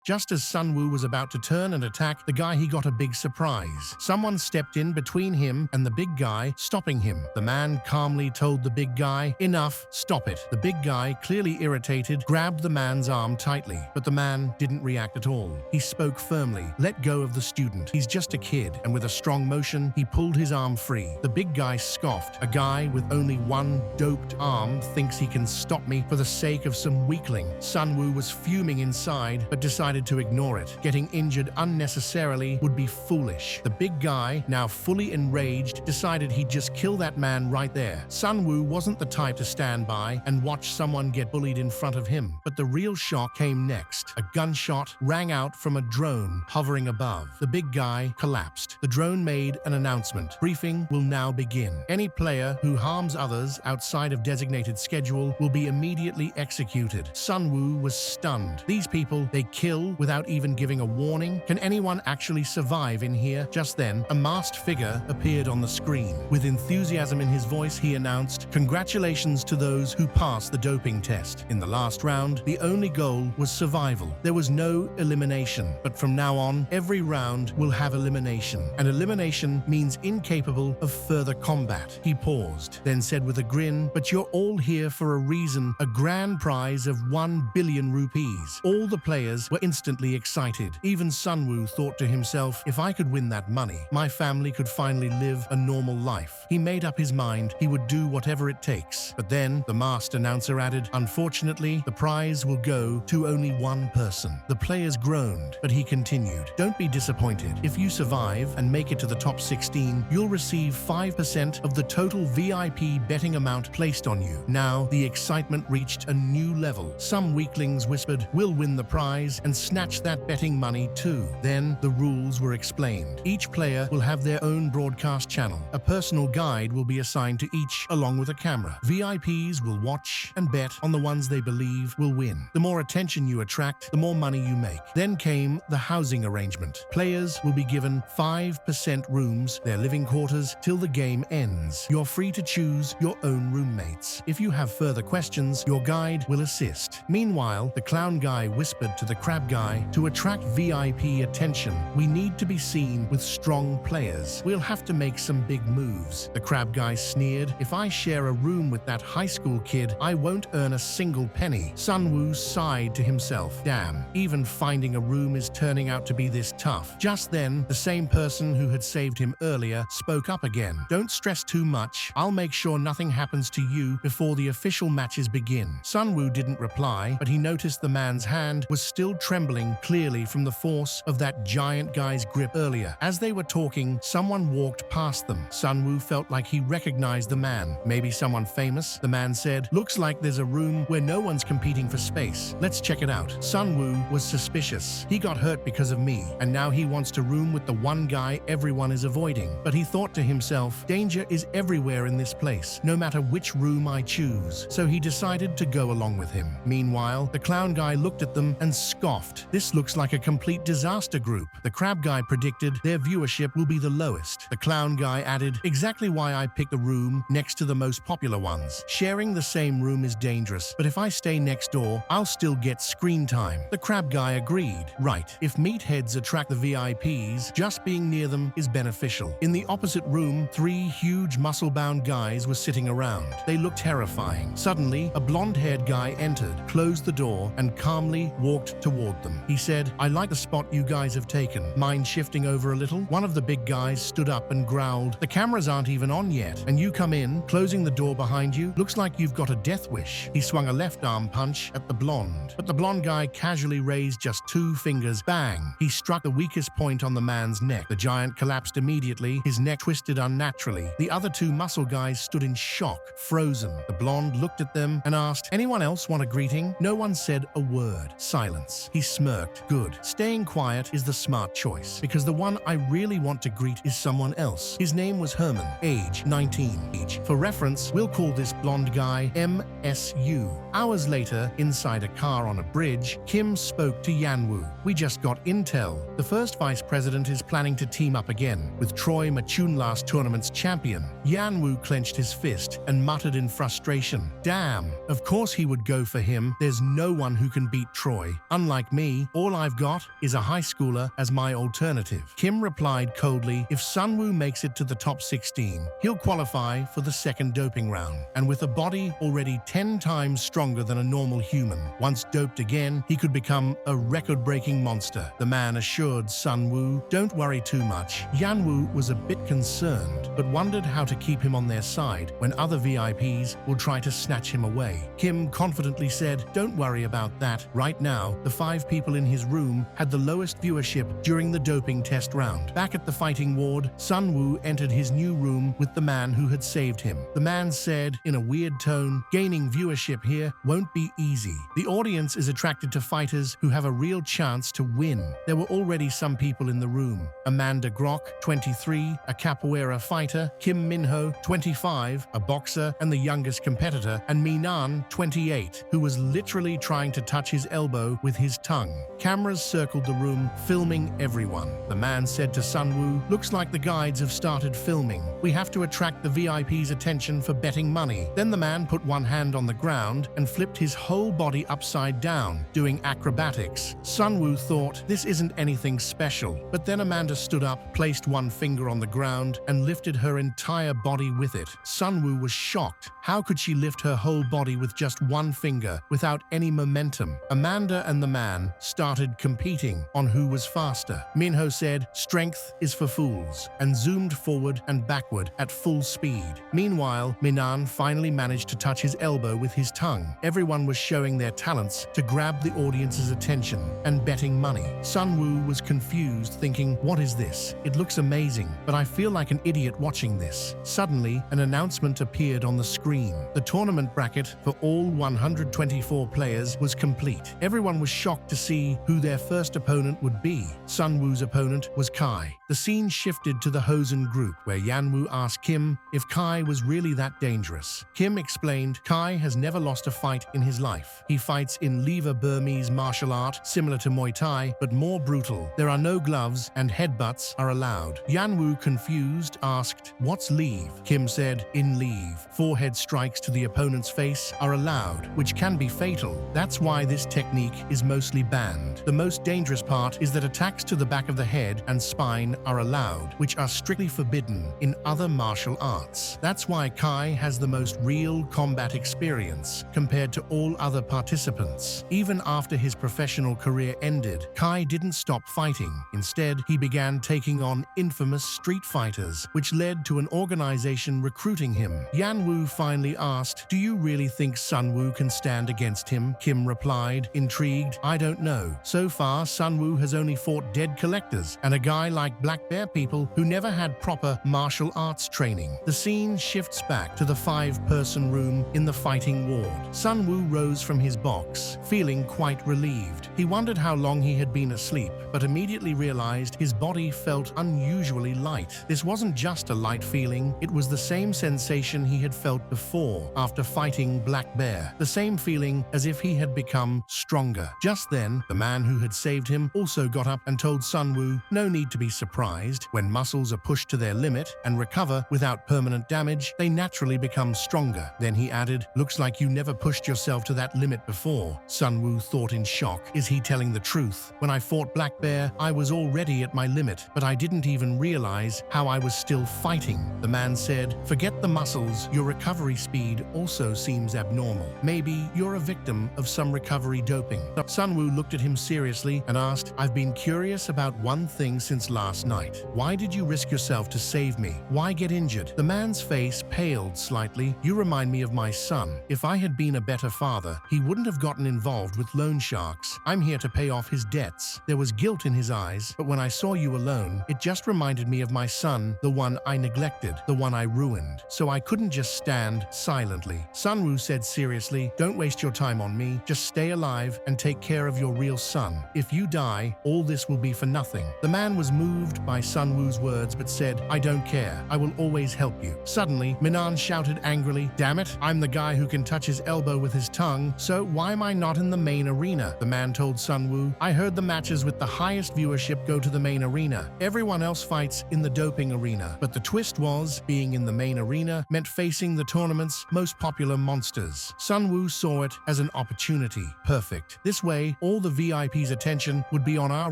Just as Sunwoo was about to turn and attack the guy, he got a big surprise. Someone stepped in between him and the big guy, stopping him. The man calmly told the big guy, "Enough, stop it." The big guy, clearly irritated, grabbed the man's arm tightly, but the man didn't react at all. He spoke firmly, "Let go of the student. He's just a kid," and with a strong motion, he pulled his arm free. The big guy scoffed. "A guy with only one doped arm thinks he can stop me for the sake of some weakling." Sunwoo was fuming inside, but decided to ignore it. Getting injured unnecessarily would be foolish. The big guy, now fully enraged, decided he'd just kill that man right there. Sunwoo wasn't the type to stand by and watch someone get bullied in front of him. But the real shock came next. A gunshot rang out from a drone hovering above. The big guy collapsed. The drone made an announcement. "Briefing will now begin. Any player who harms others outside of designated schedule will be immediately executed." Sunwoo was stunned. These people, they kill without even giving a warning? Can anyone actually survive in here? Just then, a masked figure appeared on the screen. With enthusiasm in his voice, he announced, "Congratulations to those who passed the doping test. In the last round, the only goal was survival. There was no elimination. But from now on, every round will have elimination. And elimination means incapable of further combat." He paused, then said with a grin, "But you're all here for a reason. A grand prize of 1 billion rupees." All the players were instantly excited. Even Sunwoo thought to himself, "If I could win that money, my family could finally live a normal life." He made up his mind he would do whatever it takes. But then the masked announcer added, "Unfortunately, the prize will go to only one person." The players groaned, but he continued, "Don't be disappointed. If you survive and make it to the top 16, you'll receive 5% of the total VIP betting amount placed on you." Now, the excitement reached a new level. Some weaklings whispered, "We'll win the prize and snatch that betting money too." Then the rules were explained. Each player will have their own broadcast channel. A personal guide will be assigned to each, along with a camera. VIPs will watch and bet on the ones they believe will win. The more attention you attract, the more money you make. Then came the housing arrangement. Players will be given 5% rooms, their living quarters, till the game ends. You're free to choose your own roommates. If you have further questions, your guide will assist. Meanwhile, the clown guy whispered to the crab guy, "To attract VIP attention, we need to be seen with strong players. We'll have to make some big moves." The crab guy sneered, "If I share a room with that high school kid, I won't earn a single penny." Sunwoo sighed to himself. Damn, even finding a room is turning out to be this tough. Just then, the same person who had saved him earlier spoke up again. "Don't stress too much. I'll make sure nothing happens to you before the official matches begin." Sunwoo didn't reply, but he noticed the man's hand was still trembling, clearly from the force of that giant guy's grip earlier. As they were talking, someone walked past them. Sunwoo felt like he recognized the man. "Maybe someone famous?" The man said, "Looks like there's a room where no one's competing for space. Let's check it out." Sunwoo was suspicious. He got hurt because of me, and now he wants to room with the one guy everyone is avoiding. But he thought to himself, danger is everywhere in this place, no matter which room I choose. So he decided to go along with him. Meanwhile, the clown guy looked at them and scoffed. "This looks like a complete disaster group." The crab guy predicted their viewership will be the lowest. The clown guy added, "Exactly why I picked the room next to the most popular ones. Sharing the same room is dangerous, but if I stay next door, I'll still get screen time." The crab guy agreed. Right, if meatheads attract the VIPs, just being near them is beneficial. In the opposite room, 3 huge muscle-bound guys were sitting around. They looked terrifying. Suddenly, a blonde-haired guy entered, closed the door, and calmly walked toward them. He said, "I like the spot you guys have taken. Mind shifting over a little?" One of the big guys stood up and growled, "The cameras aren't even on yet, and you come in, closing the door behind you? Looks like you've got a death wish." He swung a left arm punch at the blonde, but the blonde guy casually raised just 2 fingers. Bang! He struck the weakest point on the man's neck. The giant collapsed immediately, his neck twisted unnaturally. The other 2 muscle guys stood in shock, frozen. The blonde looked at them and asked, "Anyone else want a greeting?" No one said a word. Silence. He smirked. Good. Staying quiet is the smart choice, because the one I really want to greet is someone else. His name was Herman, age 19. For reference, we'll call this blonde guy MSU. Hours later, inside a car on a bridge, Kim spoke to Yanwoo. "We just got intel. The first vice president is planning to team up again with Troy Machun, last tournament's champion." Yanwoo clenched his fist and muttered in frustration, "Damn, of course he would go for him. There's no one who can beat Troy. Unlike like me, all I've got is a high schooler as my alternative. Kim replied coldly, if Sunwoo makes it to the top 16, he'll qualify for the second doping round. And with a body already 10 times stronger than a normal human, once doped again, he could become a record-breaking monster. The man assured Sunwoo, don't worry too much. Yanwoo was a bit concerned, but wondered how to keep him on their side when other VIPs will try to snatch him away. Kim confidently said, don't worry about that. Right now, the 5 people in his room had the lowest viewership during the doping test round. Back at the fighting ward, Sunwoo entered his new room with the man who had saved him. The man said, in a weird tone, gaining viewership here won't be easy. The audience is attracted to fighters who have a real chance to win. There were already some people in the room. Amanda Grok, 23, a capoeira fighter, Kim Minho, 25, a boxer and the youngest competitor, and Minan, 28, who was literally trying to touch his elbow with his tongue. Cameras circled the room, filming everyone. The man said to Sunwoo, looks like the guides have started filming. We have to attract the VIP's attention for betting money. Then the man put one hand on the ground and flipped his whole body upside down, doing acrobatics. Sunwoo thought, this isn't anything special. But then Amanda stood up, placed one finger on the ground, and lifted her entire body with it. Sunwoo was shocked. How could she lift her whole body with just one finger, without any momentum? Amanda and the man started competing on who was faster. Minho said, strength is for fools, and zoomed forward and backward at full speed. Meanwhile, Minan finally managed to touch his elbow with his tongue. Everyone was showing their talents to grab the audience's attention and betting money. Sunwoo was confused, thinking, what is this? It looks amazing, but I feel like an idiot watching this. Suddenly, an announcement appeared on the screen. The tournament bracket for all 124 players was complete. Everyone was shocked to see who their first opponent would be. Sunwoo's opponent was Kai. The scene shifted to the Hosen group, where Yanwoo asked Kim if Kai was really that dangerous. Kim explained, Kai has never lost a fight in his life. He fights in Lever Burmese martial art, similar to Muay Thai, but more brutal. There are no gloves and headbutts are allowed. Yanwoo, confused, asked, what's leave? Kim said, in leave, forehead strikes to the opponent's face are allowed, which can be fatal. That's why this technique is mostly banned. The most dangerous part is that attacks to the back of the head and spine are allowed, which are strictly forbidden in other martial arts. That's why Kai has the most real combat experience compared to all other participants. Even after his professional career ended, Kai didn't stop fighting. Instead, he began taking on infamous street fighters, which led to an organization recruiting him. Yanwoo finally asked, do you really think Sunwoo can stand against him? Kim replied, intrigued, I don't know. So far, Sunwoo has only fought dead collectors and a guy like Black Bear people who never had proper martial arts training. The scene shifts back to the 5-person room in the fighting ward. Sunwoo rose from his box, feeling quite relieved. He wondered how long he had been asleep, but immediately realized his body felt unusually light. This wasn't just a light feeling, it was the same sensation he had felt before after fighting Black Bear. The same feeling as if he had become stronger. Just then, the man who had saved him also got up and told Sunwoo, no need to be surprised. When muscles are pushed to their limit and recover without permanent damage, they naturally become stronger. Then he added, looks like you never pushed yourself to that limit before. Sunwoo thought in shock, is he telling the truth? When I fought Black Bear, I was already at my limit, but I didn't even realize how I was still fighting. The man said, forget the muscles, your recovery speed also seems abnormal. Maybe you're a victim of some recovery doping. Sunwoo looked at him seriously and asked, I've been curious about one thing since last night. Why did you risk yourself to save me? Why get injured? The man's face paled slightly. You remind me of my son. If I had been a better father, he wouldn't have gotten involved with loan sharks. I'm here to pay off his debts. There was guilt in his eyes, but when I saw you alone, it just reminded me of my son, the one I neglected, the one I ruined. So I couldn't just stand silently. Sunwoo said seriously, don't waste your time on me. Just stay alive and take care of your real son. If you die, all this will be for nothing. The man was moved by Sunwoo's words but said, I don't care. I will always help you. Suddenly, Minan shouted angrily, damn it, I'm the guy who can touch his elbow with his tongue, so why am I not in the main arena? The man told Sunwoo, I heard the matches with the highest viewership go to the main arena. Everyone else fights in the doping arena. But the twist was, being in the main arena meant facing the tournament's most popular monsters. Sunwoo saw it as an opportunity. Perfect. This way, all the VIP's attention would be on our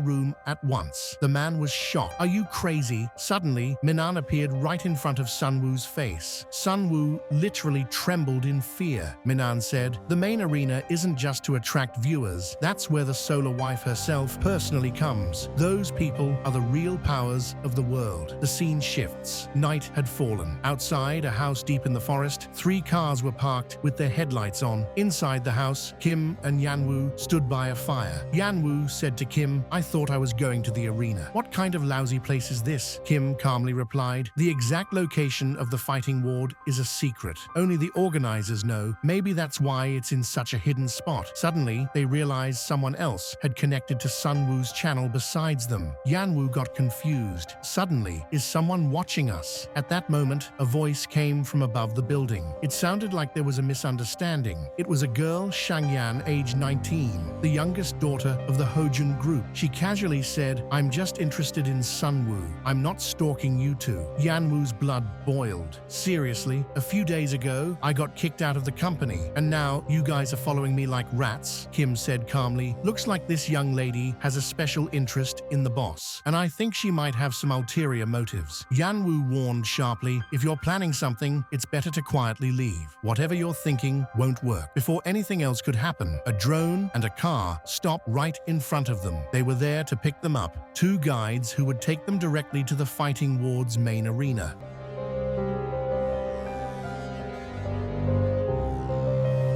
room at once. The man was shocked. Are you crazy? Suddenly, Minan appeared right in front of Sunwoo's face. Sunwoo literally trembled in fear. Minan said, the main arena isn't just to attract viewers. That's where the solar wife herself personally comes. Those people are the real powers of the world. The scene shifts. Night had fallen. Outside, a house deep in the forest, 3 cars were parked with their headlights on. Inside the house, Kim and Yanwoo stood by a fire. Yanwoo said to Kim, I thought I was going to the arena. What kind of lousy place is this? Kim calmly replied, the exact location of the fighting ward is a secret. Only the organizers know. Maybe that's why it's in such a hidden spot. Suddenly, they realized someone else had connected to Sunwoo's channel besides them. Yanwoo got confused. Suddenly, is someone watching us? At that moment, a voice came from above the building. It sounded like there was a misunderstanding. It was a girl, Shangyan, age 19, the youngest daughter of the Hojun group. She casually said, I'm just interested in Sunwoo. I'm not stalking you two. Yanwoo's blood boiled. Seriously, a few days ago, I got kicked out of the company, and now you guys are following me like rats, Kim said calmly. Looks like this young lady has a special interest in the boss, and I think she might have some ulterior motives. Yanwoo warned sharply, if you're planning something, it's better to quietly leave. Whatever you're thinking won't work. Before anything else could happen, a drone and a car stopped right in front of them. They were there to pick them up, 2 guides who would take them directly to the fighting ward's main arena.